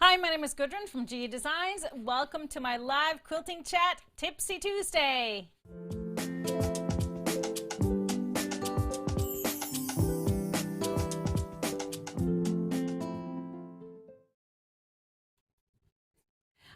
Hi, my name is Gudrun from GE Designs. Welcome to my live quilting chat, Tipsy Tuesday.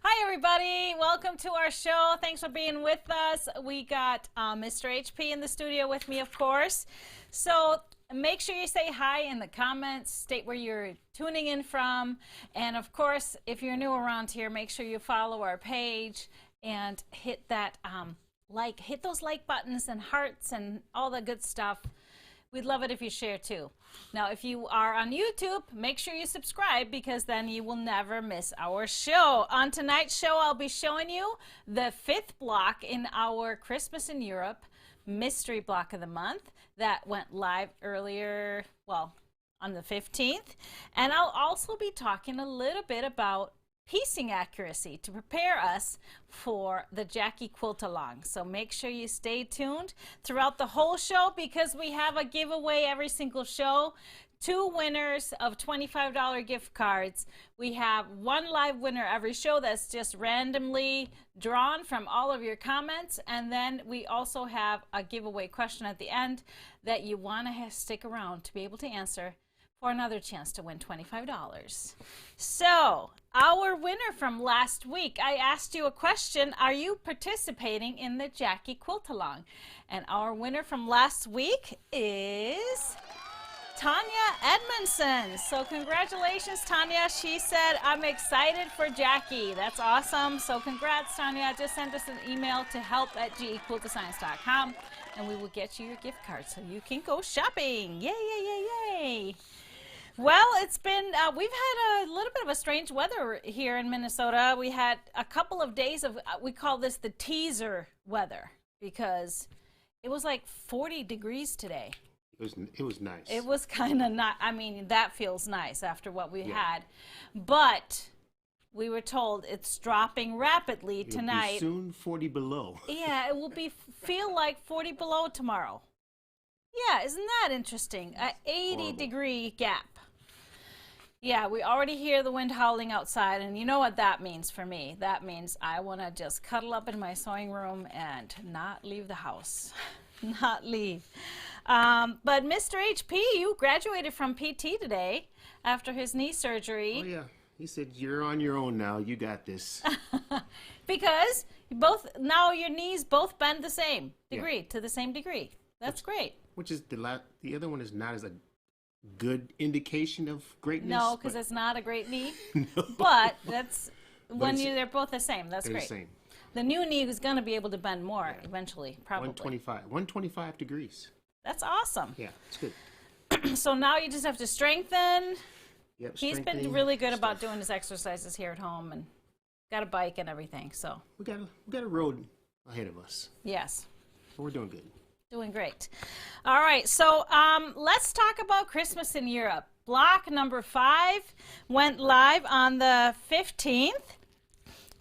Hi everybody, welcome to our show. Thanks for being with us. We got Mr. HP in the studio with me, of course. So make sure you say hi in the comments, state where you're tuning in from, and of course, if you're new around here, make sure you follow our page and hit that hit those like buttons and hearts and all the good stuff. We'd love it if you share too. Now, if you are on YouTube, make sure you subscribe because then you will never miss our show. On tonight's show, I'll be showing you the 5th block in our Christmas in Europe mystery block of the month that went live earlier, well, on the 15th. And I'll also be talking a little bit about piecing accuracy to prepare us for the Jackie Quilt Along. So make sure you stay tuned throughout the whole show because we have a giveaway every single show. 2 winners of $25 gift cards. We have 1 live winner every show that's just randomly drawn from all of your comments. And then we also have a giveaway question at the end that you want to stick around to be able to answer for another chance to win $25. So, our winner from last week, I asked you a question, are you participating in the Jackie Quilt Along? And our winner from last week is Tanya Edmondson. So congratulations, Tanya. She said, I'm excited for Jackie. That's awesome. So congrats, Tanya. Just send us an email to help@gequiltdesigns.com and we will get you your gift card so you can go shopping. Yay, yay, yay, yay. Well, it's been, we've had a little bit of a strange weather here in Minnesota. We had a couple of days of, we call this the teaser weather because it was like 40 degrees today. It was nice. It was kind of not, I mean, that feels nice after what we had. But we were told it's dropping rapidly tonight. It'll be soon 40 below. Yeah, it will be feel like 40 below tomorrow. Yeah, isn't that interesting? An 80-degree gap. Yeah, we already hear the wind howling outside, and you know what that means for me. That means I want to just cuddle up in my sewing room and not leave the house. Not leave. But Mr. HP, you graduated from PT today after his knee surgery. Oh, yeah. He said, you're on your own now. You got this. Because now your knees both bend the same degree, to the same degree. That's great. Which is the other one is not as a good indication of greatness. No, because it's not a great knee. No. But that's they're both the same. That's great. The same. The new knee is going to be able to bend more eventually, probably. 125 degrees. That's awesome. Yeah, it's good. So now you just have to strengthen. Yep, he's been really good about doing his exercises here at home and got a bike and everything. So we got a road ahead of us. Yes. But we're doing good. Doing great. All right, so let's talk about Christmas in Europe. Block number 5 went live on the 15th,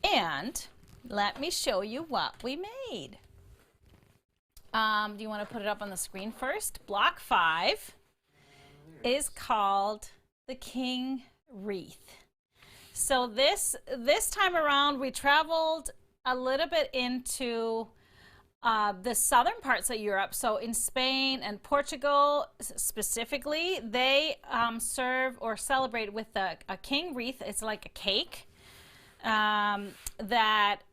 and let me show you what we made. Do you want to put it up on the screen first? Block 5 is called the King Wreath. So this time around, we traveled a little bit into the southern parts of Europe. So in Spain and Portugal specifically, they serve or celebrate with a king wreath. It's like a cake that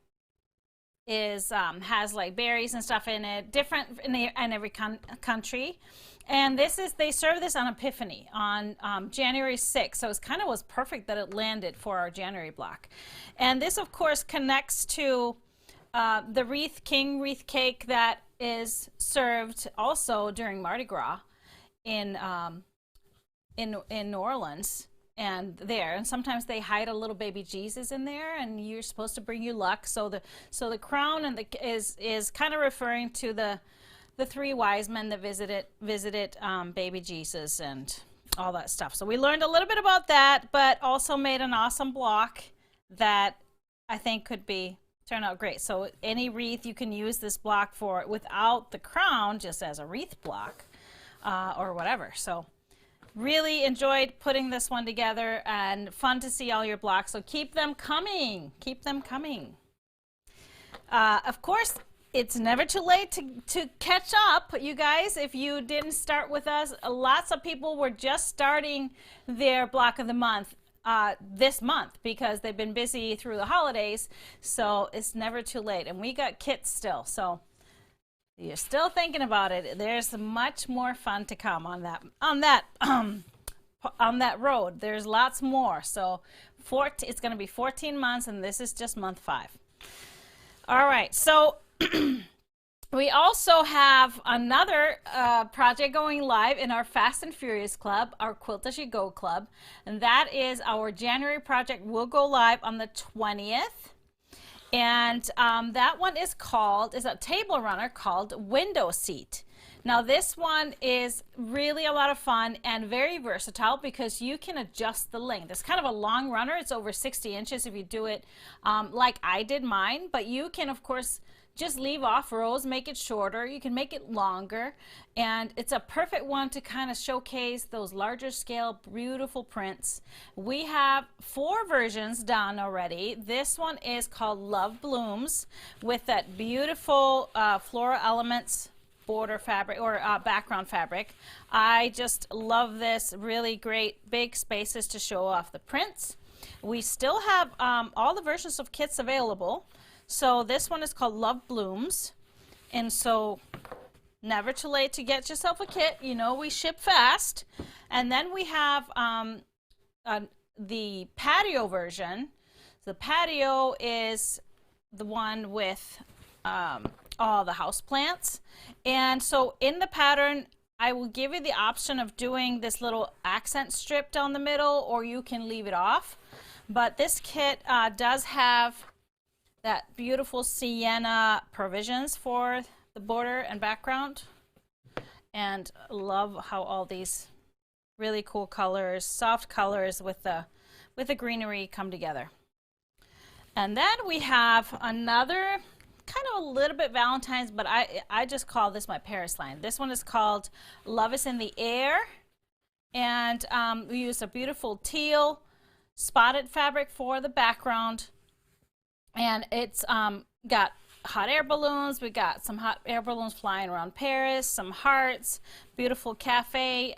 is has like berries and stuff in it, different in every country. And they serve this on Epiphany on January 6th. So it was perfect that it landed for our January block. And this, of course, connects to the king wreath cake that is served also during Mardi Gras in New Orleans and sometimes they hide a little baby Jesus in there, and you're supposed to bring you luck. So the crown and is kind of referring to the 3 wise men that visited baby Jesus and all that stuff. So we learned a little bit about that, but also made an awesome block that I think could turn out great. So any wreath you can use this block for without the crown, just as a wreath block or whatever. So really enjoyed putting this one together, and fun to see all your blocks. So keep them coming. Keep them coming. Of course, it's never too late to catch up, you guys. If you didn't start with us, lots of people were just starting their block of the month this month because they've been busy through the holidays. So it's never too late. And we got kits still. So you're still thinking about it. There's much more fun to come on that road. There's lots more. So it's going to be 14 months, and this is just month 5. All right, so we also have another project going live in our Fast and Furious Club, our Quilt As You Go Club, and that is our January project. Will go live on the 20th, and that one is a table runner called Window Seat. Now this one is really a lot of fun and very versatile because you can adjust the length. It's kind of a long runner. It's over 60 inches if you do it like I did mine, but you can of course just leave off rows, make it shorter. You can make it longer, and it's a perfect one to kind of showcase those larger scale beautiful prints. We have 4 versions done already. This one is called Love Blooms with that beautiful floral elements border fabric or background fabric. I just love this. Really great big spaces to show off the prints. We still have all the versions of kits available. So this one is called Love Blooms, and so never too late to get yourself a kit. You know, we ship fast. And then we have the patio version. The patio is the one with all the house plants. And so in the pattern, I will give you the option of doing this little accent strip down the middle, or you can leave it off. But this kit does have that beautiful sienna provisions for the border and background. And love how all these really cool colors, soft colors with the greenery come together. And then we have another kind of a little bit Valentine's, but I just call this my Paris line. This one is called Love Is in the Air, and we use a beautiful teal spotted fabric for the background, and it's got hot air balloons. We got some hot air balloons flying around Paris, some hearts, beautiful cafe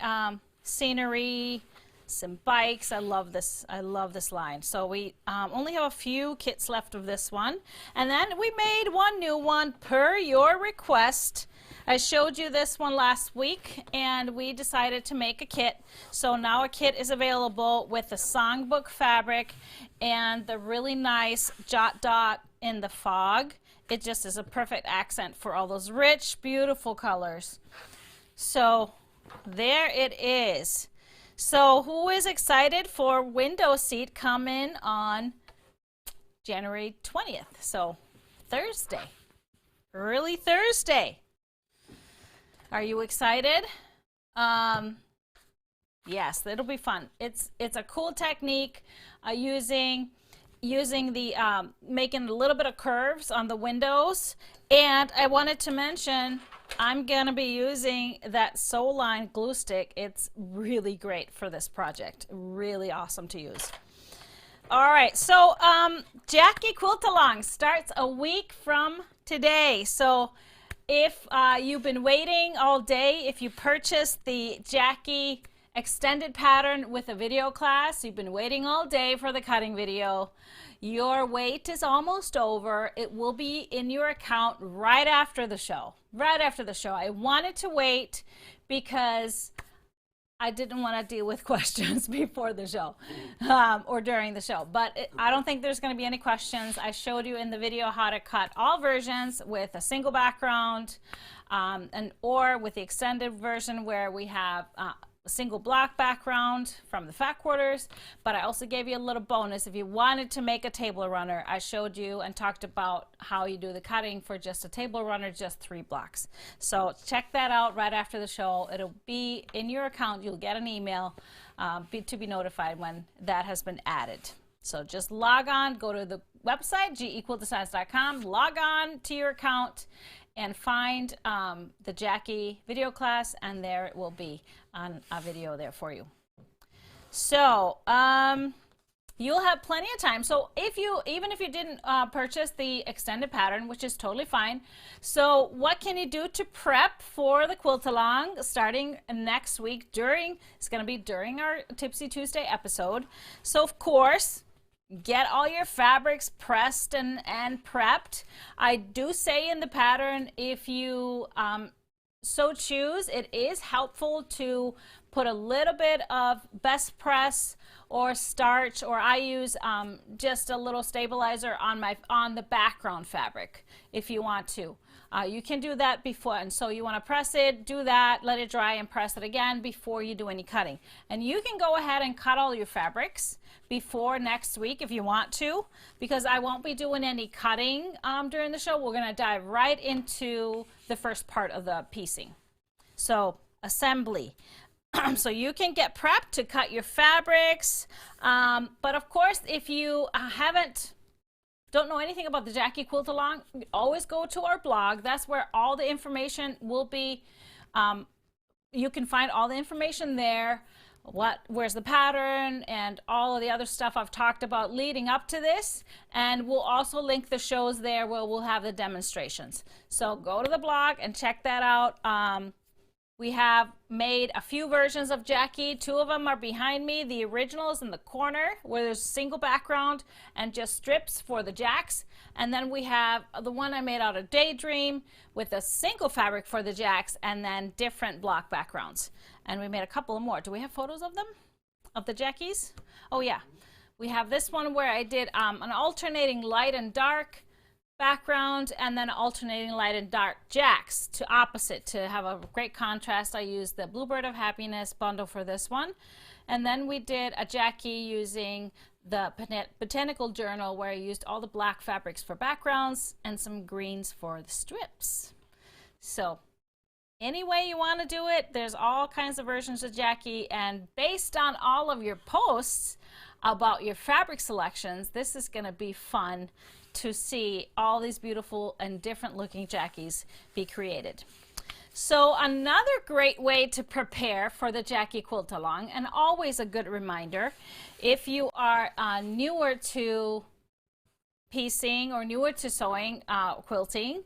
scenery, some bikes. I love this line. So we only have a few kits left of this one, and then we made one new one per your request. I showed you this one last week, and we decided to make a kit. So now a kit is available with the songbook fabric and the really nice jot dot in the fog. It just is a perfect accent for all those rich, beautiful colors. So there it is. So who is excited for Window Seat coming on January 20th? So Thursday, early Thursday. Are you excited? Yes, it'll be fun. It's a cool technique using the making a little bit of curves on the windows. And I wanted to mention, I'm gonna be using that Sew Line glue stick. It's really great for this project. Really awesome to use. All right, so Jackie Quilt-A-Long starts a week from today. So if you've been waiting all day, if you purchased the Jackie extended pattern with a video class, you've been waiting all day for the cutting video, your wait is almost over. It will be in your account right after the show. Right after the show. I wanted to wait because I didn't want to deal with questions before the show or during the show. But I don't think there's going to be any questions. I showed you in the video how to cut all versions with a single background or with the extended version where we have a single block background from the fat quarters. But I also gave you a little bonus. If you wanted to make a table runner, I showed you and talked about how you do the cutting for just a table runner, just 3 blocks. So check that out right after the show. It'll be in your account. You'll get an email to be notified when that has been added. So just log on, go to the website, gequiltdesigns.com, log on to your account, and find the Jackie video class, and there it will be on a video there for you. So you'll have plenty of time. So even if you didn't purchase the extended pattern, which is totally fine, so what can you do to prep for the quilt along starting next week? It's going to be during our Tipsy Tuesday episode. So of course, get all your fabrics pressed and prepped. I do say in the pattern, if you so choose, it is helpful to put a little bit of best press or starch, or I use just a little stabilizer on the background fabric if you want to. You can do that before, and so you want to press it, do that, let it dry, and press it again before you do any cutting. And you can go ahead and cut all your fabrics before next week if you want to, because I won't be doing any cutting during the show. We're going to dive right into the first part of the piecing. So assembly. So you can get prepped to cut your fabrics, but of course if you don't know anything about the Jackie quilt along, always go to our blog. That's where all the information will be. You can find all the information there, where's the pattern and all of the other stuff I've talked about leading up to this, and we'll also link the shows there where we'll have the demonstrations. So go to the blog and check that out. We have made a few versions of Jackie. 2 of them are behind me. The original is in the corner where there's a single background and just strips for the jacks. And then we have the one I made out of Daydream with a single fabric for the jacks and then different block backgrounds. And we made a couple more. Do we have photos of them? Of the Jackies? Oh yeah. We have this one where I did an alternating light and dark background and then alternating light and dark jacks to opposite to have a great contrast. I used the Bluebird of Happiness bundle for this one, and then we did a Jackie using the Botanical Journal where I used all the black fabrics for backgrounds and some greens for the strips. So any way you want to do it, there's all kinds of versions of Jackie, and based on all of your posts about your fabric selections, this is going to be fun to see all these beautiful and different looking Jackies be created. So another great way to prepare for the Jackie quilt along, and always a good reminder, if you are newer to piecing or newer to sewing, quilting,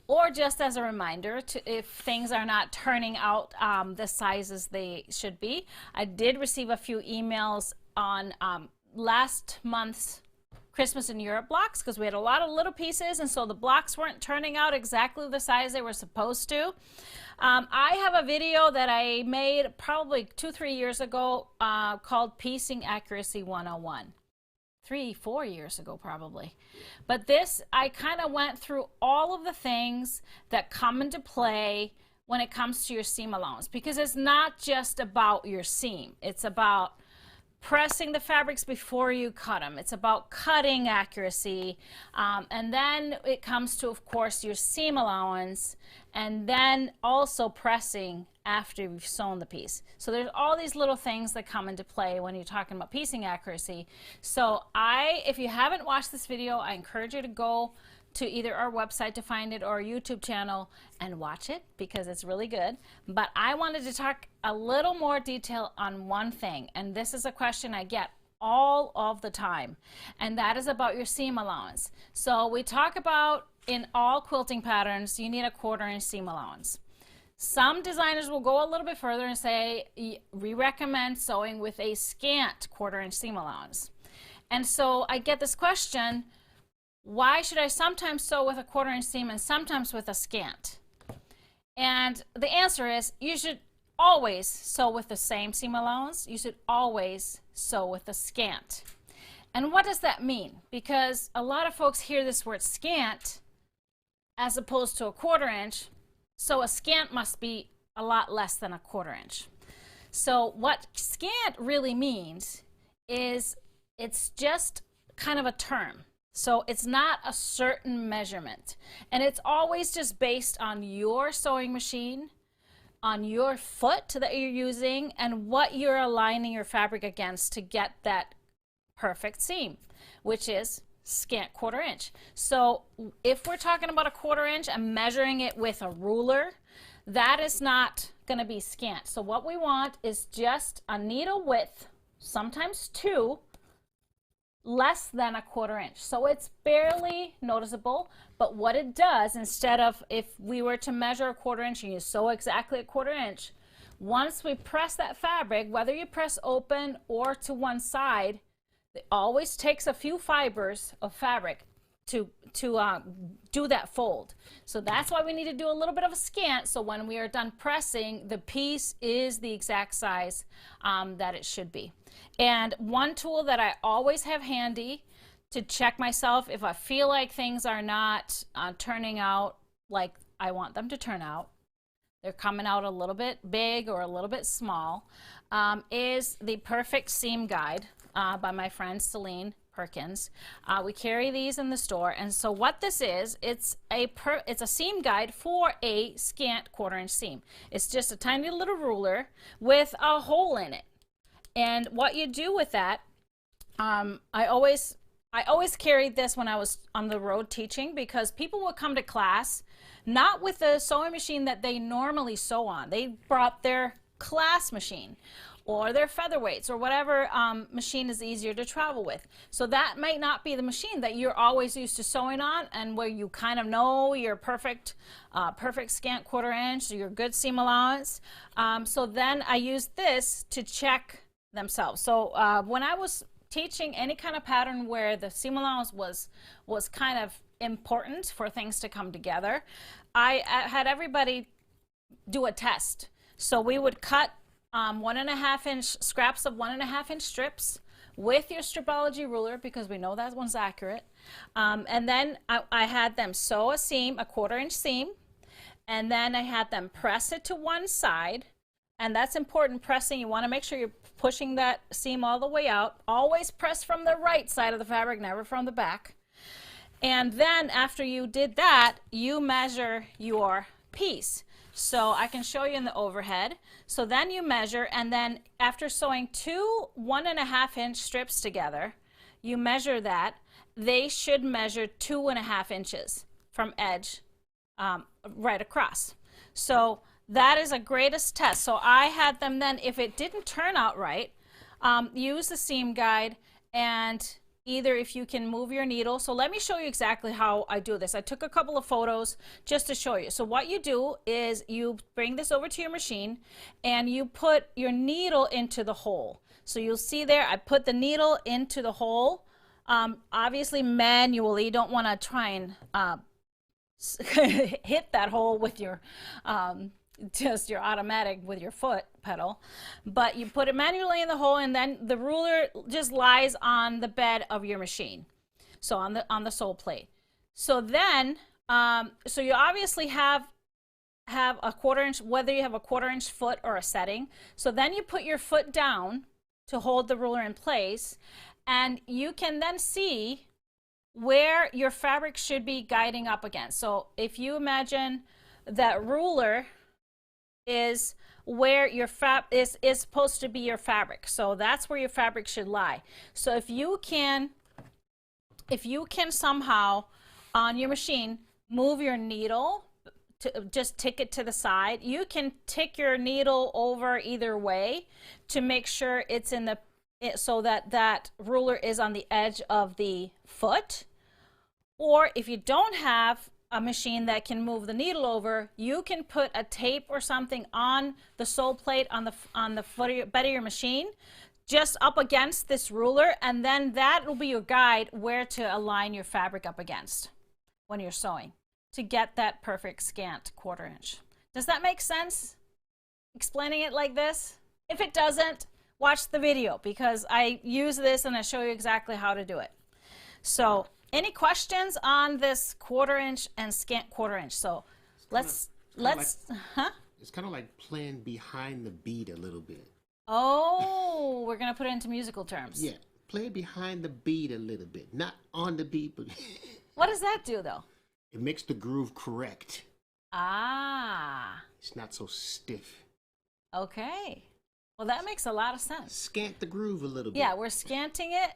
or just as a reminder if things are not turning out the sizes they should be. I did receive a few emails on last month's Christmas in Europe blocks because we had a lot of little pieces, and so the blocks weren't turning out exactly the size they were supposed to. I have a video that I made probably 2-3 years ago called Piecing Accuracy 101. 3-4 years ago probably. But this, I kind of went through all of the things that come into play when it comes to your seam allowance, because it's not just about your seam. It's about pressing the fabrics before you cut them. It's about cutting accuracy. And then it comes to, of course, your seam allowance, and then also pressing after you've sewn the piece. So there's all these little things that come into play when you're talking about piecing accuracy. So if you haven't watched this video, I encourage you to go to either our website to find it or our YouTube channel and watch it because it's really good. But I wanted to talk a little more detail on one thing, and this is a question I get all of the time, and that is about your seam allowance. So we talk about in all quilting patterns, you need a 1/4 inch seam allowance. Some designers will go a little bit further and say we recommend sewing with a scant 1/4 inch seam allowance. And so I get this question, why should I sometimes sew with a 1/4 inch seam and sometimes with a scant? And the answer is you should always sew with the same seam allowance. You should always sew with a scant. And what does that mean? Because a lot of folks hear this word scant as opposed to a 1/4 inch, so a scant must be a lot less than a 1/4 inch. So what scant really means is it's just kind of a term. So it's not a certain measurement, and it's always just based on your sewing machine, on your foot that you're using, and what you're aligning your fabric against to get that perfect seam, which is scant 1/4 inch. So if we're talking about a 1/4 inch and measuring it with a ruler, that is not going to be scant. So what we want is just a needle width, sometimes 2, less than a 1/4 inch. So it's barely noticeable, but what it does, instead of if we were to measure a 1/4 inch and you sew exactly a 1/4 inch, once we press that fabric, whether you press open or to one side, it always takes a few fibers of fabric to do that fold. So that's why we need to do a little bit of a scant, so when we are done pressing, the piece is the exact size that it should be. And one tool that I always have handy to check myself if I feel like things are not turning out like I want them to turn out, they're coming out a little bit big or a little bit small, is the Perfect Seam Guide by my friend Celine Perkins. We carry these in the store, and so what this is, it's a seam guide for a scant 1/4 inch seam. It's just a tiny little ruler with a hole in it. And what you do with that, I always carried this when I was on the road teaching, because people would come to class not with the sewing machine that they normally sew on. They brought their class machine or their featherweights or whatever machine is easier to travel with. So that might not be the machine that you're always used to sewing on, and where you kind of know your perfect scant 1/4 inch, your good seam allowance. So then I used this to check themselves. So when I was teaching any kind of pattern where the seam allowance was kind of important for things to come together, I had everybody do a test. So we would cut 1.5 inch scraps of 1.5 inch strips with your stripology ruler, because we know that one's accurate. And then I had them sew a seam, a 1/4 inch seam, and then I had them press it to one side. And that's important, pressing. You want to make sure you're pushing that seam all the way out. Always press from the right side of the fabric, never from the back. And then after you did that, you measure your piece. So I can show you in the overhead. So then you measure, and then after sewing 2 1.5 inch strips together, you measure that. They should measure 2.5 inches from edge right across. So that is a greatest test. So I had them then, if it didn't turn out right, use the seam guide, and either if you can move your needle. So let me show you exactly how I do this. I took a couple of photos just to show you. So what you do is you bring this over to your machine and you put your needle into the hole. So you'll see there, I put the needle into the hole. Obviously manually, you don't want to try and hit that hole with your just your automatic with your foot pedal, but you put it manually in the hole, and then the ruler just lies on the bed of your machine, so on the sole plate. So then so you obviously have a 1/4 inch, whether you have a 1/4 inch foot or a setting. So then you put your foot down to hold the ruler in place, and you can then see where your fabric should be guiding up against. So if you imagine that ruler is where your is supposed to be your fabric, so that's where your fabric should lie. So if you can somehow on your machine move your needle to just tick it to the side, you can tick your needle over either way to make sure it's in the so that ruler is on the edge of the foot. Or if you don't have a machine that can move the needle over, you can put a tape or something on the sole plate on the bed of your machine, just up against this ruler, and then that will be your guide where to align your fabric up against when you're sewing to get that perfect scant 1/4 inch. Does that make sense, explaining it like this? If it doesn't, watch the video, because I use this and I show you exactly how to do it. So any questions on this 1/4 inch and scant 1/4 inch? So let's It's kind of like playing behind the beat a little bit. Oh, we're gonna put it into musical terms. Yeah, play behind the beat a little bit, not on the beat, but What does that do though? it makes the groove correct. Ah, It's not so stiff. okay. Well, that makes a lot of sense. Scant the groove a little bit. Yeah, we're scanting it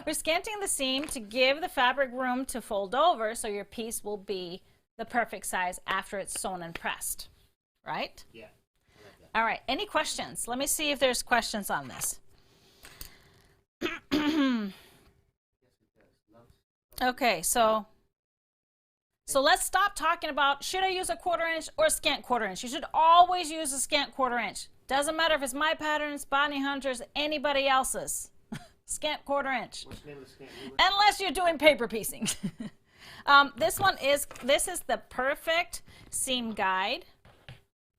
We're scanting the seam to give the fabric room to fold over so your piece will be the perfect size after it's sewn and pressed, right? Yeah. All right, any questions? Let me see if there's questions on this. Okay, so let's stop talking about should I use a 1/4 inch or scant 1/4 inch. You should always use a scant 1/4 inch. Doesn't matter if it's my patterns, Bonnie Hunter's, anybody else's. Scant 1/4 inch. What's the name of the scant ruler? Unless you're doing paper piecing. This is the perfect seam guide.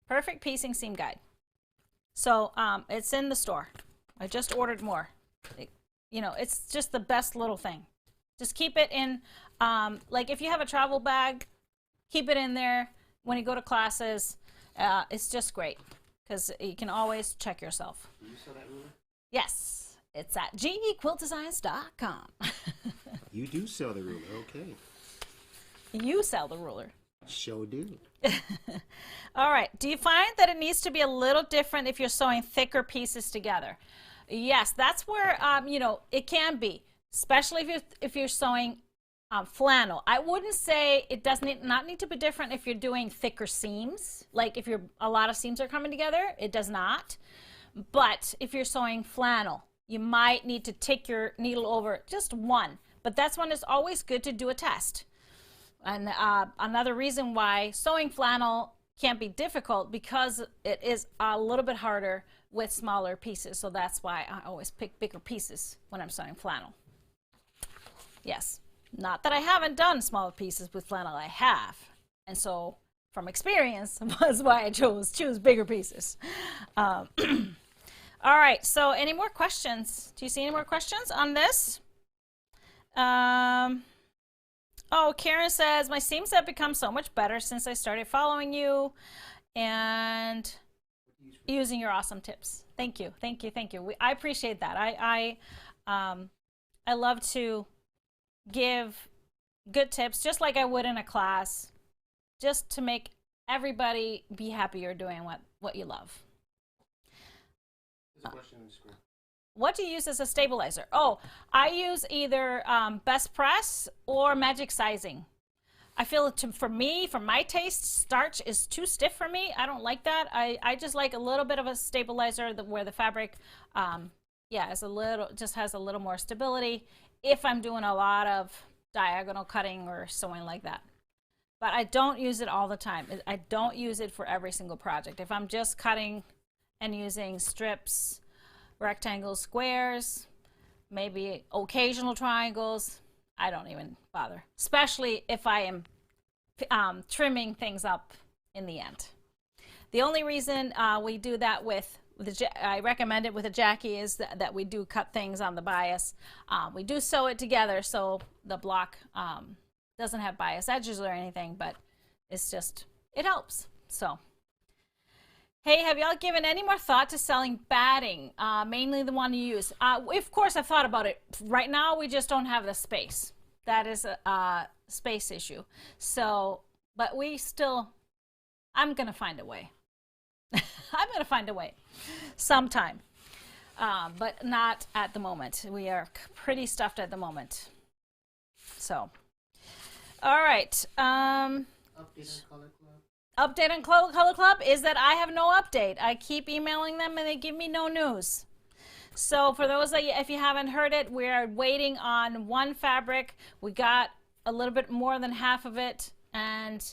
Perfect piecing seam guide. So it's in the store. I just ordered more. It's just the best little thing. Just keep it in, like if you have a travel bag, keep it in there when you go to classes. It's just great because you can always check yourself. Do you sell that ruler? Yes, it's at gequiltdesigns.com. You do sell the ruler, okay. You sell the ruler. Sure do. All right, do you find that it needs to be a little different if you're sewing thicker pieces together? Yes, that's where, it can be. Especially if you're sewing flannel. I wouldn't say it doesn't not need to be different if you're doing thicker seams. Like if a lot of seams are coming together, it does not. But if you're sewing flannel, you might need to take your needle over just one. But that's when it's always good to do a test. And another reason why sewing flannel can be difficult because it is a little bit harder with smaller pieces. So that's why I always pick bigger pieces when I'm sewing flannel. Yes, not that I haven't done smaller pieces with flannel, I have. And so from experience was why I choose bigger pieces. All right, so any more questions? Do you see any more questions on this? Oh, Karen says, my seams have become so much better since I started following you and using your awesome tips. Thank you, thank you, thank you. I appreciate that. I love to give good tips just like I would in a class, just to make everybody be happy you're doing what you love. There's a question on the screen. What do you use as a stabilizer? Oh, I use either Best Press or Magic Sizing. I feel for my taste, starch is too stiff for me. I don't like that. I just like a little bit of a stabilizer where the fabric, has a little more stability if I'm doing a lot of diagonal cutting or sewing like that. But I don't use it all the time. I don't use it for every single project. If I'm just cutting and using strips, rectangles, squares, maybe occasional triangles, I don't even bother, especially if I am trimming things up in the end. The only reason we do that I recommend it with a Jackie is that we do cut things on the bias. We do sew it together so the block doesn't have bias edges or anything, but it helps. So, hey, have y'all given any more thought to selling batting, mainly the one you use? Of course, I've thought about it. Right now, we just don't have the space. That is a space issue. So, but I'm going to find a way. I'm going to find a way sometime, but not at the moment. We are pretty stuffed at the moment. So, all right. Update on Color Club? Update on Color Club is that I have no update. I keep emailing them and they give me no news. So for those of you, if you haven't heard it, we're waiting on one fabric. We got a little bit more than half of it, and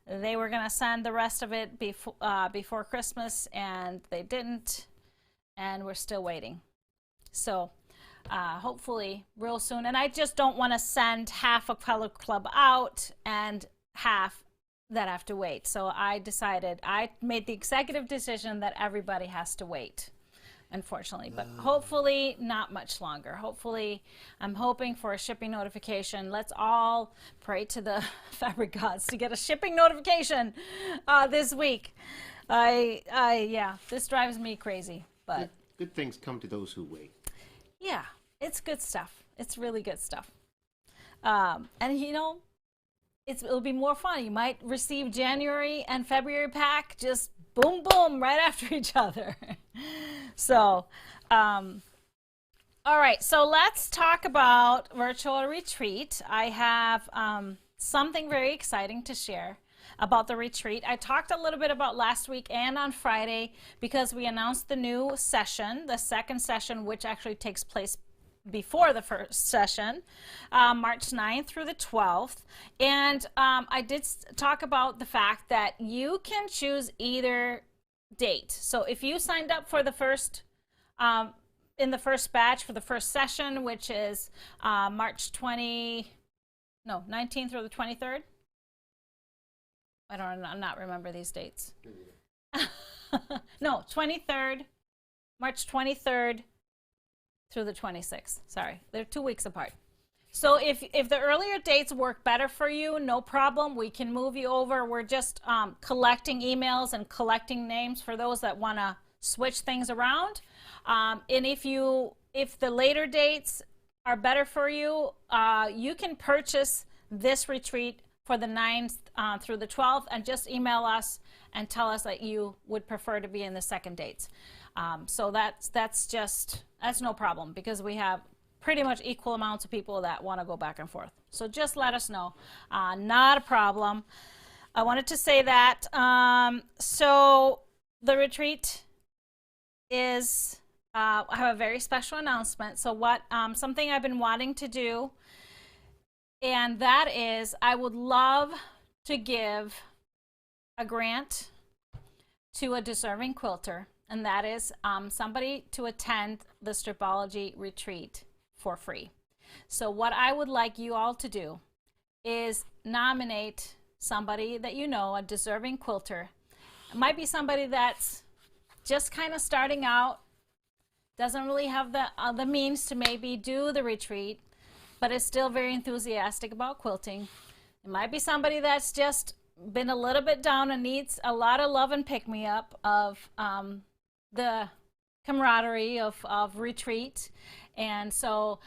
they were going to send the rest of it before Christmas, and they didn't, and we're still waiting. So hopefully real soon. And I just don't want to send half a Color Club out and half that have to wait. So I made the executive decision that everybody has to wait, unfortunately, but hopefully not much longer. Hopefully, I'm hoping for a shipping notification. Let's all pray to the fabric gods to get a shipping notification this week. This drives me crazy, but good things come to those who wait. Yeah, it's good stuff. It's really good stuff. And it'll be more fun. You might receive January and February pack just boom, boom, right after each other. So, All right, so let's talk about virtual retreat. I have something very exciting to share about the retreat. I talked a little bit about last week and on Friday because we announced the new session, the second session, which actually takes place before the first session, March 9th through the 12th. And I did talk about the fact that you can choose either date. So if you signed up for the first, in the first batch for the first session, which is March 19th through the 23rd. I'm not remember these dates. No, 23rd, March 23rd through the 26th. Sorry, they're 2 weeks apart. So if the earlier dates work better for you, no problem. We can move you over. We're just collecting emails and collecting names for those that want to switch things around. And if the later dates are better for you, you can purchase this retreat for the 9th through the 12th and just email us and tell us that you would prefer to be in the second dates. So that's no problem because we have pretty much equal amounts of people that want to go back and forth. So just let us know. Not a problem. I wanted to say that. So the retreat is, I have a very special announcement. So something I've been wanting to do, and that is I would love to give a grant to a deserving quilter, and that is somebody to attend the Stripology retreat for free. So what I would like you all to do is nominate somebody that you know, a deserving quilter. It might be somebody that's just kind of starting out, doesn't really have the means to maybe do the retreat, but is still very enthusiastic about quilting. It might be somebody that's just been a little bit down and needs a lot of love and pick-me-up of the camaraderie of retreat. And so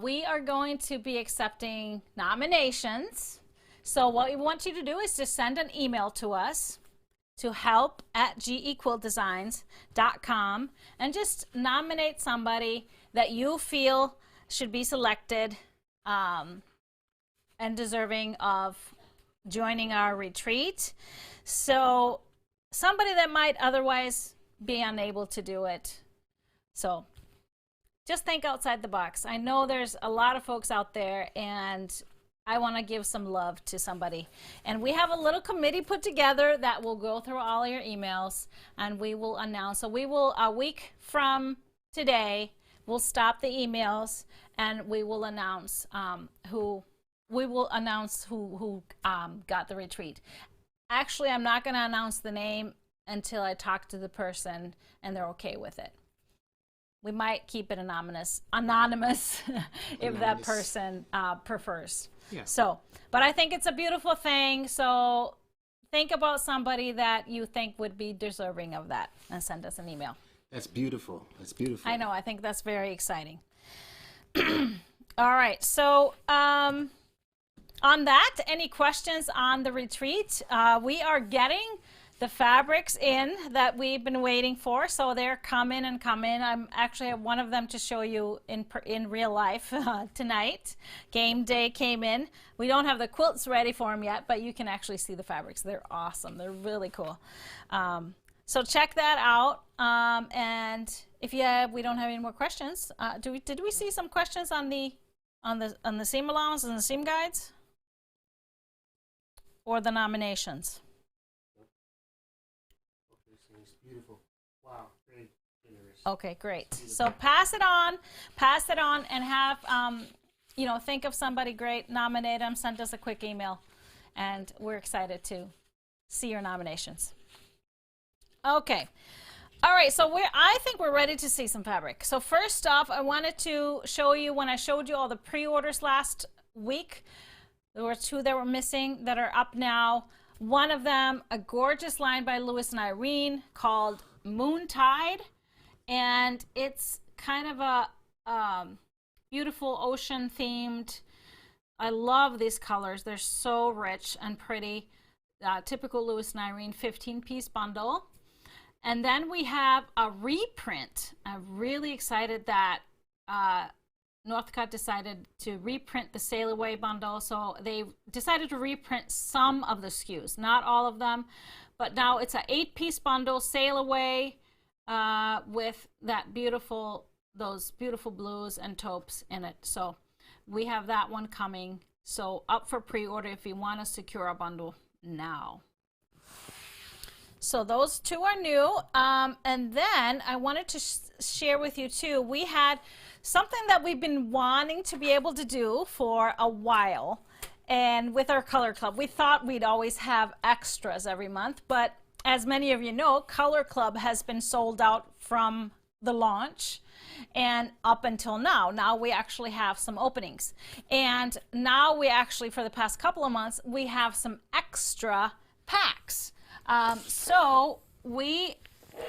we are going to be accepting nominations. So what we want you to do is to send an email to us to help@gequiltdesigns.com and just nominate somebody that you feel should be selected and deserving of joining our retreat. So somebody that might otherwise be unable to do it. So just think outside the box. I know there's a lot of folks out there, and I want to give some love to somebody. And we have a little committee put together that will go through all your emails, and we will announce. So we will, a week from today, we'll stop the emails, and we will announce who got the retreat. Actually, I'm not going to announce the name until I talk to the person and they're okay with it. We might keep it anonymous if that person prefers. Yeah. So, but I think it's a beautiful thing. So think about somebody that you think would be deserving of that and send us an email. That's beautiful. That's beautiful. I know. I think that's very exciting. All right. So on that, any questions on the retreat? We are getting the fabrics in that we've been waiting for, so they're coming and coming. I'm actually have one of them to show you in real life tonight. Game day came in. We don't have the quilts ready for them yet, but you can actually see the fabrics. They're awesome. They're really cool. So check that out. And if we don't have any more questions, did we see some questions on the seam allowance and the seam guides, or the nominations? Beautiful. Wow. Very generous. Okay, great. So pass it on, and have, think of somebody great, nominate them, send us a quick email, and we're excited to see your nominations. Okay. All right, so I think we're ready to see some fabric. So first off, I wanted to show you, when I showed you all the pre-orders last week, there were 2 that were missing that are up now. One of them, a gorgeous line by Lewis and Irene called Moontide, and it's kind of a beautiful ocean themed. I love these colors. They're so rich and pretty. Typical Lewis and Irene 15-piece bundle. And then we have a reprint. I'm really excited that Northcutt decided to reprint the Sail Away bundle, so they decided to reprint some of the SKUs, not all of them, but now it's an 8-piece bundle, Sail Away, with those beautiful blues and taupes in it. So we have that one coming. So up for pre-order if you want to secure a bundle now. So those two are new. And then I wanted to share with you too, we had something that we've been wanting to be able to do for a while. And with our Color Club, we thought we'd always have extras every month. But as many of you know, Color Club has been sold out from the launch and up until now. Now we actually have some openings. And now we actually, for the past couple of months, we have some extra packs. So we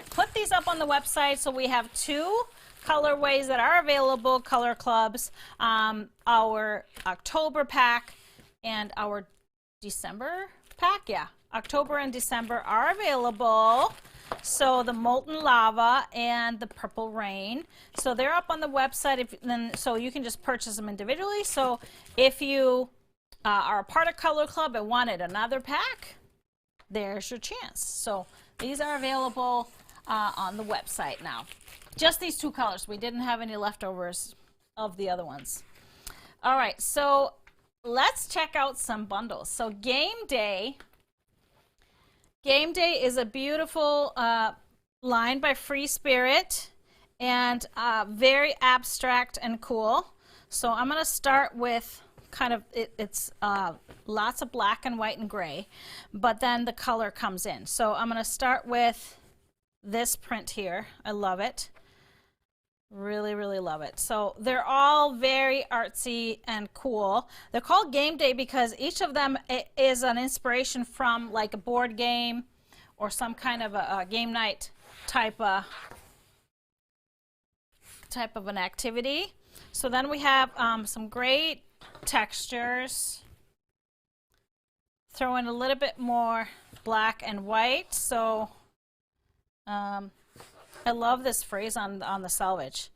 put these up on the website. So we have 2 colorways that are available, Color Clubs, our October pack and our December pack. Yeah, October and December are available. So the Molten Lava and the Purple Rain. So they're up on the website, so you can just purchase them individually. So if you are a part of Color Club and wanted another pack, there's your chance. So these are available on the website now. Just these 2 colors. We didn't have any leftovers of the other ones. All right, so let's check out some bundles. So Game Day is a beautiful line by Free Spirit and very abstract and cool. So I'm going to start with kind of, it's lots of black and white and gray, but then the color comes in. So I'm going to start with this print here. I love it. Really, really love it. So they're all very artsy and cool. They're called Game Day because each of them is an inspiration from like a board game or some kind of a game night type of an activity. So then we have some great textures. Throw in a little bit more black and white. So I love this phrase on the selvage.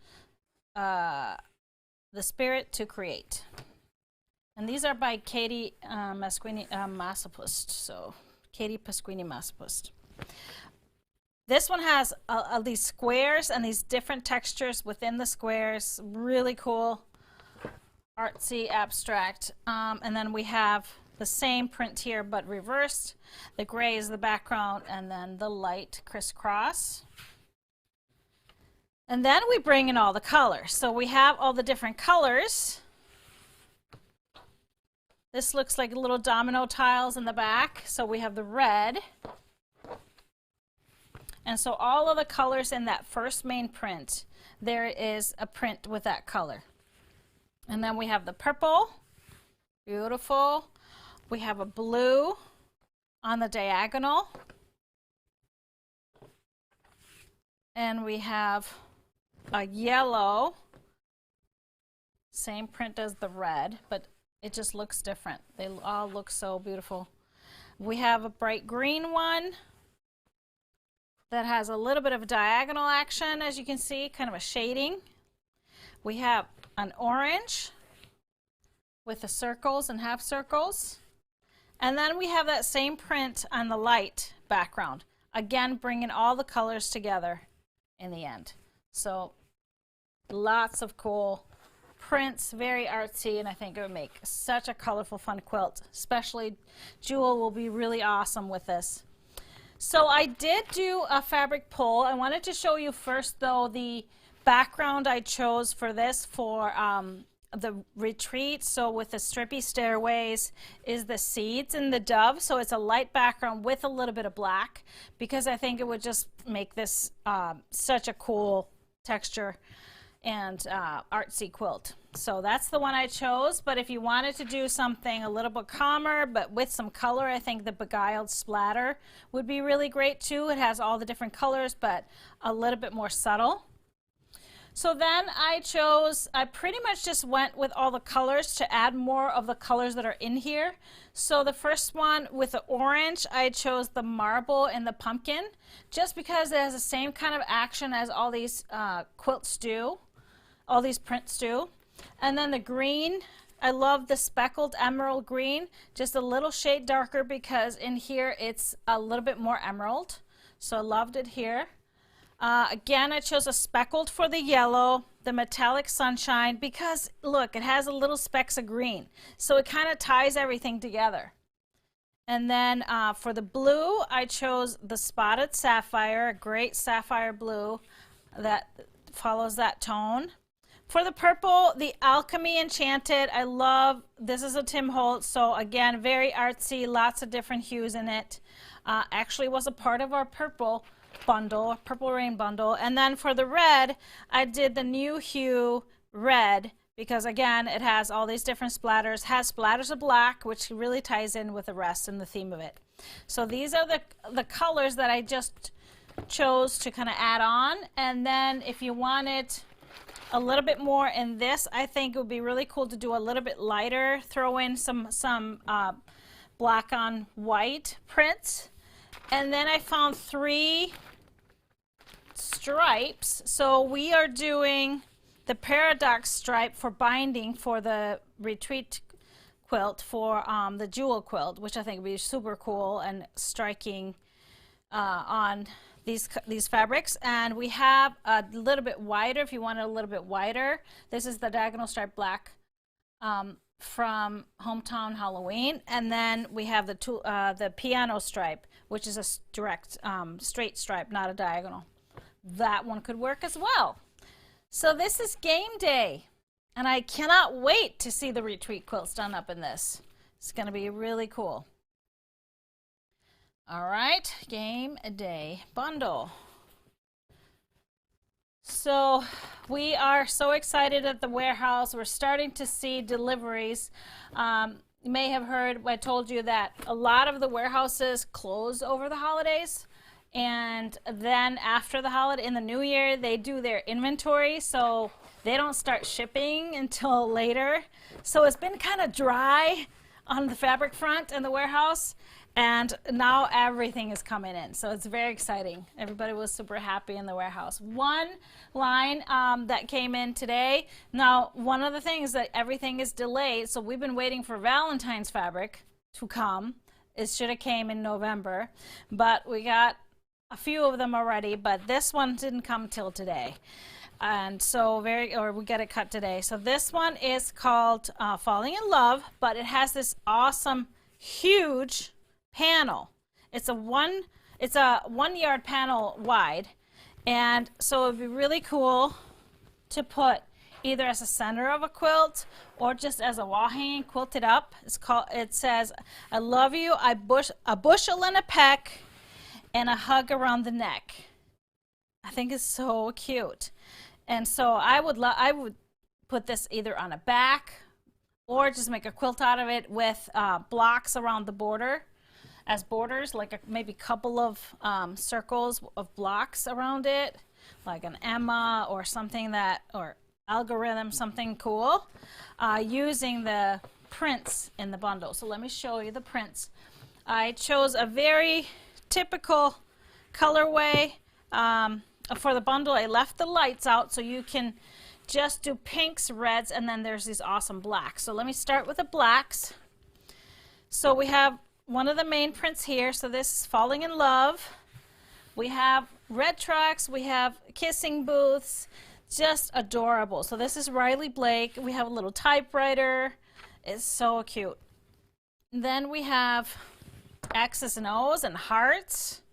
The spirit to create. And these are by Katie Massapust. So Katie Pasquini Massapust. This one has these squares and these different textures within the squares. Really cool, artsy, abstract. And then we have the same print here but reversed. The gray is the background and then the light crisscross. And then we bring in all the colors. So we have all the different colors. This looks like little domino tiles in the back. So we have the red. And so all of the colors in that first main print, there is a print with that color. And then we have the purple, beautiful. We have a blue on the diagonal. And we have a yellow, same print as the red, but it just looks different. They all look so beautiful. We have a bright green one that has a little bit of diagonal action, as you can see, kind of a shading. We have an orange with the circles and half circles. And then we have that same print on the light background. Again, bringing all the colors together in the end. So lots of cool prints, very artsy, and I think it would make such a colorful, fun quilt. Especially Jewel will be really awesome with this. So I did do a fabric pull. I wanted to show you first, though, the background I chose for this for the retreat. So with the strippy stairways is the seeds and the dove. So it's a light background with a little bit of black because I think it would just make this such a cool texture and artsy quilt. So that's the one I chose, but if you wanted to do something a little bit calmer but with some color, I think the Beguiled Splatter would be really great too. It has all the different colors but a little bit more subtle. So then I pretty much just went with all the colors to add more of the colors that are in here. So the first one with the orange, I chose the marble and the pumpkin just because it has the same kind of action as all these quilts do. all these prints do. And then the green, I love the speckled emerald green, just a little shade darker because in here it's a little bit more emerald. So I loved it here. Again, I chose a speckled for the yellow, the metallic sunshine, because look, it has a little specks of green. So it kind of ties everything together. And then for the blue, I chose the spotted sapphire, a great sapphire blue that follows that tone. For the purple, the Alchemy Enchanted, I love, this is a Tim Holtz, so again, very artsy, lots of different hues in it. Actually was a part of our purple bundle, Purple Rain bundle. And then for the red, I did the New Hue red because again, it has all these different splatters, has splatters of black, which really ties in with the rest and the theme of it. So these are the colors that I just chose to kind of add on. And then if you wanted a little bit more in this, I think it would be really cool to do a little bit lighter, throw in some black on white prints. And then I found 3 stripes. So we are doing the paradox stripe for binding for the retreat quilt for the jewel quilt, which I think would be super cool and striking on these fabrics. And we have a little bit wider if you want it a little bit wider. This is the diagonal stripe black from Hometown Halloween. And then we have the piano stripe, which is a direct straight stripe, not a diagonal. That one could work as well. So this is game day, and I cannot wait to see the retreat quilts done up in this. It's going to be really cool. All right, game day bundle. So we are so excited at the warehouse. We're starting to see deliveries. You may have heard, I told you that a lot of the warehouses close over the holidays. And then after the holiday, in the new year, they do their inventory. So they don't start shipping until later. So it's been kind of dry on the fabric front in the warehouse. And now everything is coming in. So it's very exciting. Everybody was super happy in the warehouse. One line that came in today. Now, one of the things that everything is delayed. So we've been waiting for Valentine's fabric to come. It should have came in November. But we got a few of them already. But this one didn't come till today. And so we got it cut today. So this one is called Falling in Love. But it has this awesome, huge panel. It's a 1 yard panel wide, and so it'd be really cool to put either as a center of a quilt or just as a wall hanging quilted up. It says, "I love you, a bushel and a peck, and a hug around the neck." I think it's so cute, and so I would put this either on a back or just make a quilt out of it with blocks around the border. As borders, like maybe a couple of circles of blocks around it, like an Emma or something or algorithm, something cool, using the prints in the bundle. So let me show you the prints. I chose a very typical colorway for the bundle. I left the lights out so you can just do pinks, reds, and then there's these awesome blacks. So let me start with the blacks. So we have one of the main prints here. So this is Falling in Love. We have red trucks. We have kissing booths. Just adorable. So this is Riley Blake. We have a little typewriter. It's so cute. Then we have X's and O's and hearts.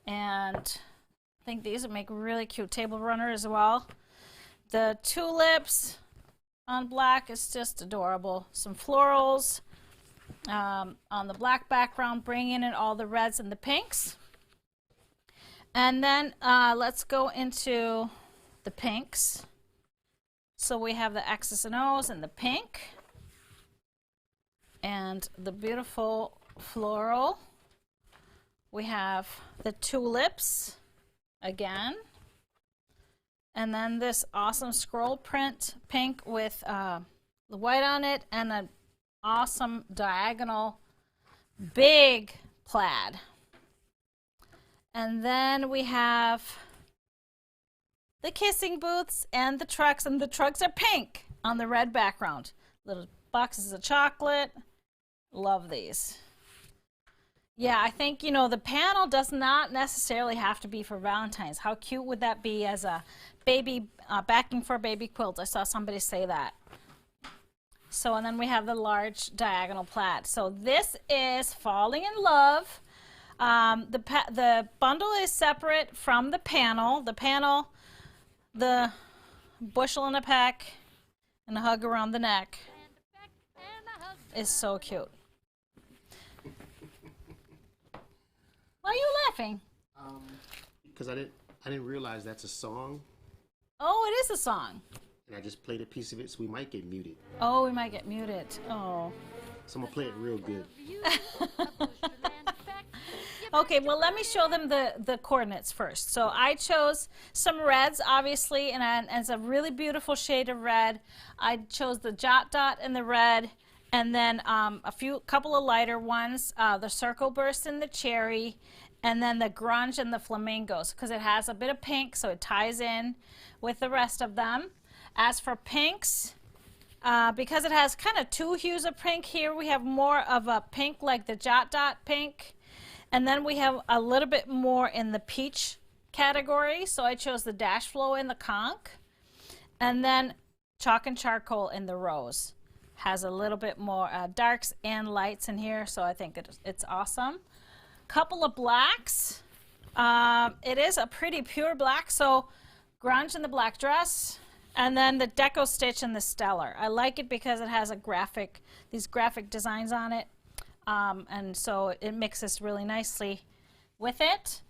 And I think these would make really cute table runner as well. The tulips on black is just adorable. Some florals. On the black background, bringing in all the reds and the pinks. And then let's go into the pinks. So we have the X's and O's and the pink. And the beautiful floral. We have the tulips again. And then this awesome scroll print pink with the white on it and a awesome diagonal big plaid. And then we have the kissing booths and the trucks are pink on the red background. Little boxes of chocolate. Love these. Yeah, I think, you know, the panel does not necessarily have to be for Valentine's. How cute would that be as a baby, backing for a baby quilt? I saw somebody say that. So, and then we have the large diagonal plaid. So this is Falling in Love. The bundle is separate from the panel. The panel, the bushel and a peck, and a hug around the neck is so cute. Why are you laughing? Because I didn't realize that's a song, Oh, it is a song. and I just played a piece of it, so we might get muted. Oh, we might get muted. Oh. So I'm gonna play it real good. Okay, well, let me show them the coordinates first. So I chose some reds, obviously, and it's a really beautiful shade of red. I chose the Jot Dot in the red, and then couple of lighter ones, the Circle Burst and the Cherry, and then the Grunge and the Flamingos, because it has a bit of pink, so it ties in with the rest of them. As for pinks, because it has kind of two hues of pink here, we have more of a pink like the Jot Dot pink, and then we have a little bit more in the peach category, so I chose the Dash Flow in the conch, and then Chalk and Charcoal in the rose. Has a little bit more darks and lights in here, so I think it's awesome. Couple of blacks. It is a pretty pure black, so Grunge in the black dress, and then the Deco Stitch in the Stellar. I like it because it has these graphic designs on it, and so it mixes really nicely with it.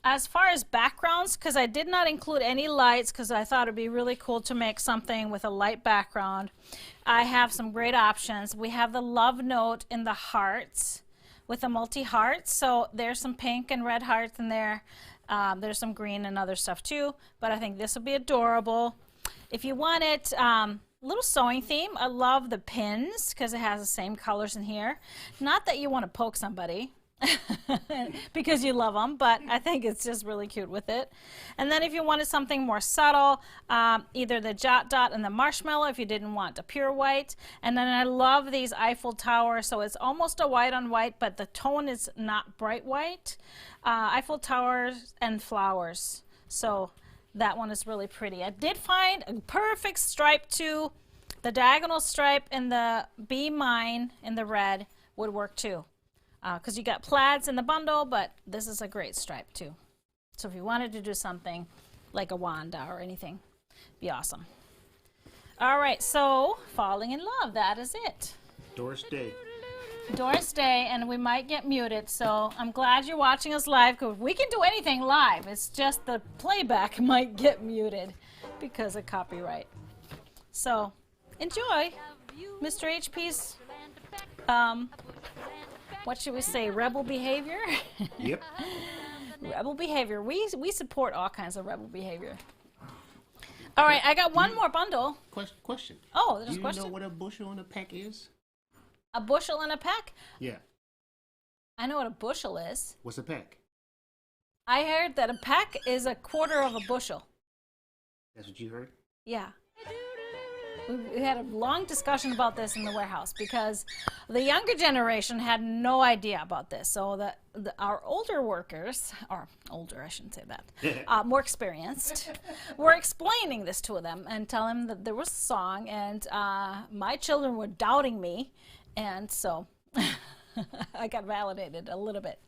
As far as backgrounds, because I did not include any lights because I thought it'd be really cool to make something with a light background, I have some great options. We have the Love Note in the hearts with the multi-hearts. So there's some pink and red hearts in there. There's some green and other stuff too, but I think this will be adorable. If you want it, little sewing theme, I love the pins because it has the same colors in here. Not that you want to poke somebody. because you love them, but I think it's just really cute with it. And then if you wanted something more subtle, either the Jot Dot and the Marshmallow if you didn't want a pure white. And then I love these Eiffel Tower, so it's almost a white on white, but the tone is not bright white. Eiffel Towers and flowers. So that one is really pretty. I did find a perfect stripe too. The diagonal stripe and the Be Mine in the red would work too. Because you got plaids in the bundle, but this is a great stripe too. So if you wanted to do something like a Wanda or anything, be awesome. All right, so Falling in Love, that is it. Doris Day. Doris Day, and we might get muted, so I'm glad you're watching us live, because we can do anything live. It's just the playback might get muted because of copyright. So enjoy Mr. HP's what should we say, rebel behavior? Yep. Rebel behavior. We support all kinds of rebel behavior. All right, I got one more bundle. Question. Oh, there's Do a question. you know what a bushel and a peck is? A bushel and a peck? Yeah. I know what a bushel is. What's a peck? I heard that a peck is a quarter of a bushel. That's what you heard? Yeah. We had a long discussion about this in the warehouse because the younger generation had no idea about this. So our older workers, or older, I shouldn't say that, more experienced, were explaining this to them and telling them that there was a song, and my children were doubting me, and so I got validated a little bit.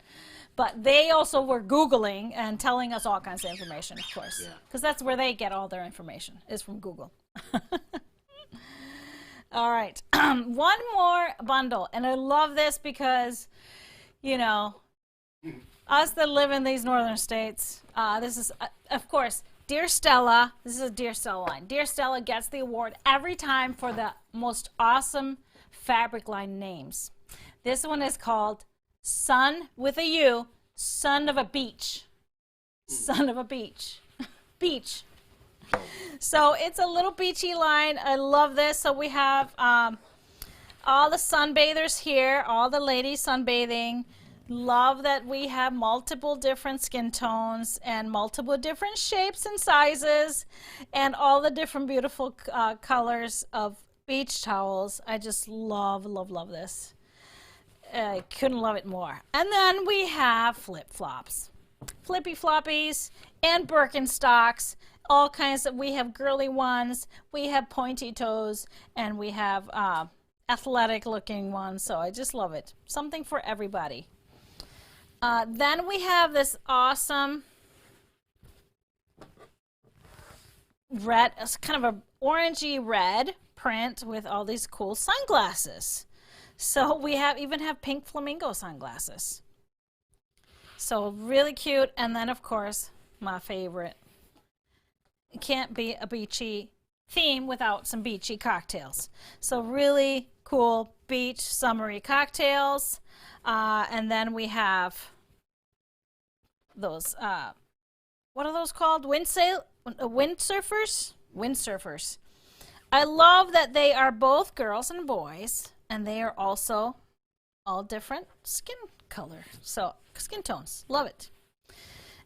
But they also were Googling and telling us all kinds of information, of course, because that's where they get all their information, is from Google. All right, one more bundle, and I love this because, you know, us that live in these northern states, this is, of course, Dear Stella. This is a Dear Stella line. Dear Stella gets the award every time for the most awesome fabric line names. This one is called Son with a U, Son of a Beach. Son of a Beach. Beach. So it's a little beachy line. I love this. So we have all the sunbathers here, all the ladies sunbathing. love that we have multiple different skin tones and multiple different shapes and sizes and all the different beautiful colors of beach towels. I just love, love, love this. I couldn't love it more. And then we have flip-flops, flippy floppies, and Birkenstocks. All kinds of, we have girly ones, we have pointy toes, and we have athletic looking ones. So I just love it. Something for everybody. Then we have this awesome red, it's kind of a orangey red print with all these cool sunglasses. So we even have pink flamingo sunglasses. So really cute. And then of course, my favorite. It can't be a beachy theme without some beachy cocktails. So really cool beach summery cocktails. And then we have those, what are those called? Windsurfers? Windsurfers. I love that they are both girls and boys, and they are also all different skin color. So skin tones. Love it.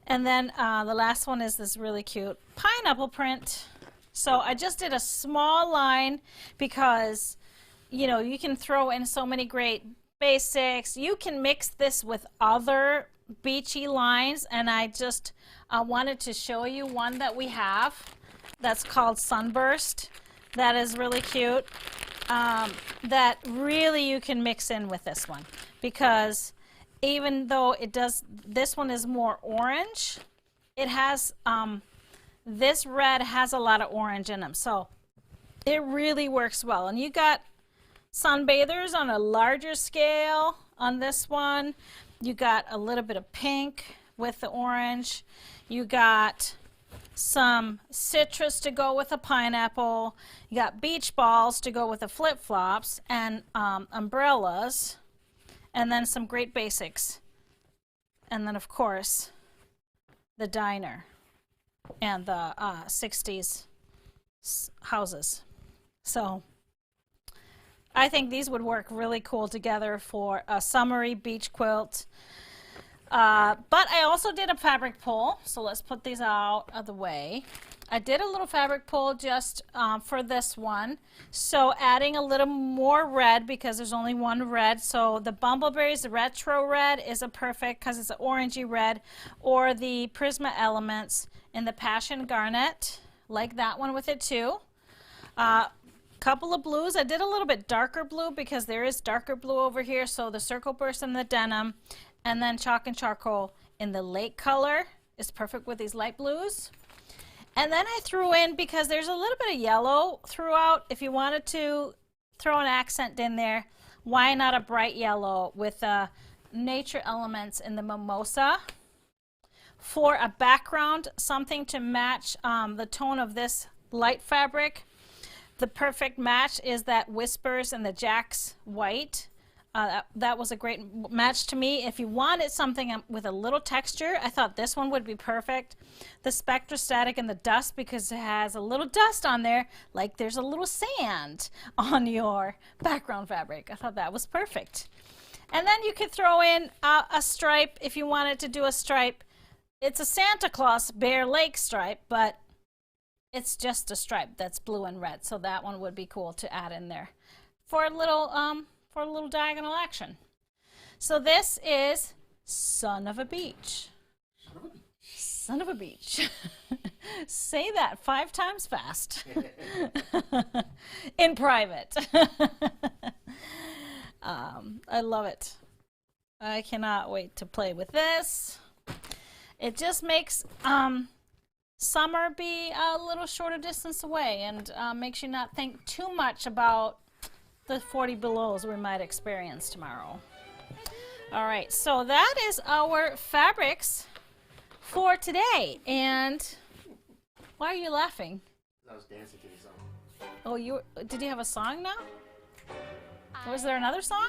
And then the last one is this really cute pineapple print. So I just did a small line because, you know, you can throw in so many great basics. You can mix this with other beachy lines, and I just wanted to show you one that we have that's called Sunburst. That is really cute. That really you can mix in with this one, because even though it does, this one is more orange, it has, this red has a lot of orange in them. So it really works well. And you got sunbathers on a larger scale on this one. You got a little bit of pink with the orange. You got some citrus to go with a pineapple. You got beach balls to go with the flip-flops, and umbrellas. And then some great basics. And then, of course, the diner and the 60s houses. So I think these would work really cool together for a summery beach quilt. But I also did a fabric pull. So let's put these out of the way. I did a little fabric pull just for this one. So adding a little more red because there's only one red. So the Bumbleberries Retro Red is a perfect because it's an orangey red, or the Prisma Elements in the Passion Garnet, like that one with it too. Couple of blues. I did a little bit darker blue because there is darker blue over here. So the Circle Burst and the denim, and then Chalk and Charcoal in the lake color is perfect with these light blues. And then I threw in, because there's a little bit of yellow throughout, if you wanted to throw an accent in there, why not a bright yellow with nature elements in the mimosa? For a background, something to match the tone of this light fabric, the perfect match is that Whispers and the Jack's white. That was a great match to me. If you wanted something with a little texture, I thought this one would be perfect. The Spectrostatic and the Dust, because it has a little dust on there, like there's a little sand on your background fabric. I thought that was perfect. And then you could throw in a stripe if you wanted to do a stripe. It's a Santa Claus Bear Lake stripe, but it's just a stripe that's blue and red. So that one would be cool to add in there for a little diagonal action. So this is Son of a Beach. Son of a beach. Say that 5 times fast. In private. I love it. I cannot wait to play with this. It just makes summer be a little shorter distance away, and makes you not think too much about the 40 belows we might experience tomorrow. All right, so that is our fabrics for today. And why are you laughing? I was dancing to the song. Oh, did you have a song now? Was there another song?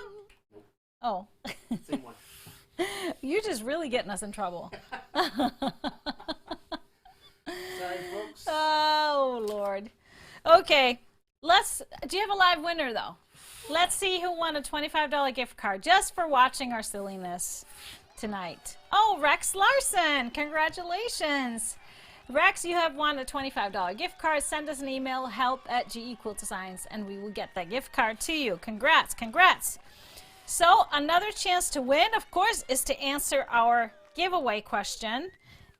Nope. Oh. Same one. You're just really getting us in trouble. Sorry, folks. Oh, Lord. Okay, do you have a live winner, though? Let's see who won a $25 gift card just for watching our silliness tonight. Oh, Rex Larson. Congratulations. Rex, you have won a $25 gift card. Send us an email, help@GEQuiltDesigns, and we will get that gift card to you. Congrats, congrats. So another chance to win, of course, is to answer our giveaway question.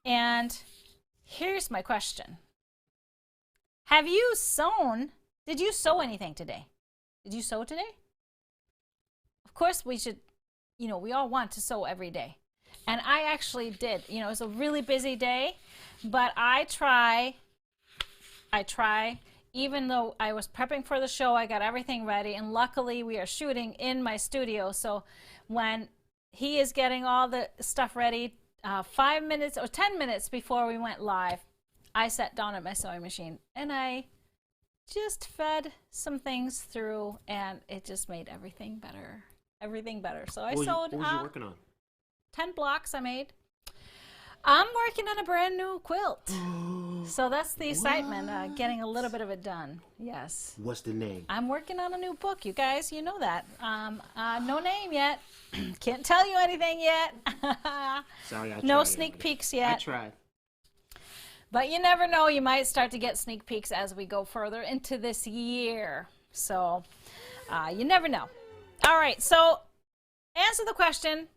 And here's my question. Have you sewn? Did you sew anything today? Did you sew today? Of course, we should, we all want to sew every day. And I actually did. It was a really busy day, but I try, even though I was prepping for the show, I got everything ready, and luckily we are shooting in my studio, so when he is getting all the stuff ready, 5 minutes or 10 minutes before we went live, I sat down at my sewing machine and I just fed some things through, and it just made everything better. So I sewed. What was you working on? 10 blocks I made. I'm working on a brand new quilt. So that's the excitement, getting a little bit of it done. Yes. What's the name? I'm working on a new book, you guys. You know that. No name yet. Can't tell you anything yet. Sorry, I tried. No sneak peeks yet. I tried. But you never know. You might start to get sneak peeks as we go further into this year. So you never know. All right. So answer the question.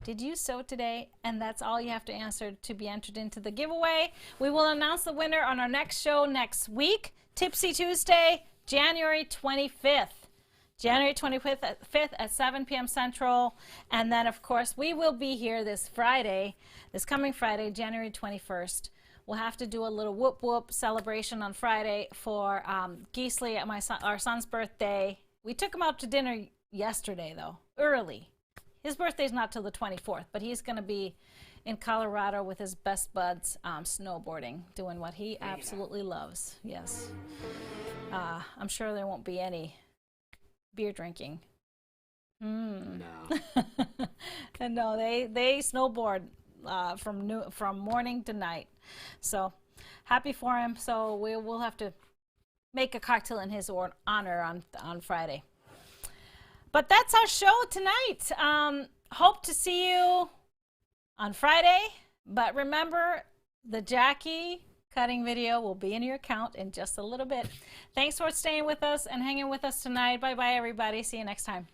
Did you sew today? And that's all you have to answer to be entered into the giveaway. We will announce the winner on our next show next week, Tipsy Tuesday, January 25th. January 25th at 7 p.m. Central. And then, of course, we will be here this coming Friday, January 21st. We'll have to do a little whoop whoop celebration on Friday for Geesley at our son's birthday. We took him out to dinner yesterday, though, early. His birthday's not till the 24th, but he's going to be in Colorado with his best buds snowboarding, doing what he absolutely loves. Yes. I'm sure there won't be any beer drinking. No. And no, they snowboard from morning to night. So happy for him. So we'll have to make a cocktail in his honor on Friday. But that's our show tonight. Hope to see you on Friday. But remember, the Jackie cutting video will be in your account in just a little bit. Thanks for staying with us and hanging with us tonight. Bye-bye, everybody. See you next time.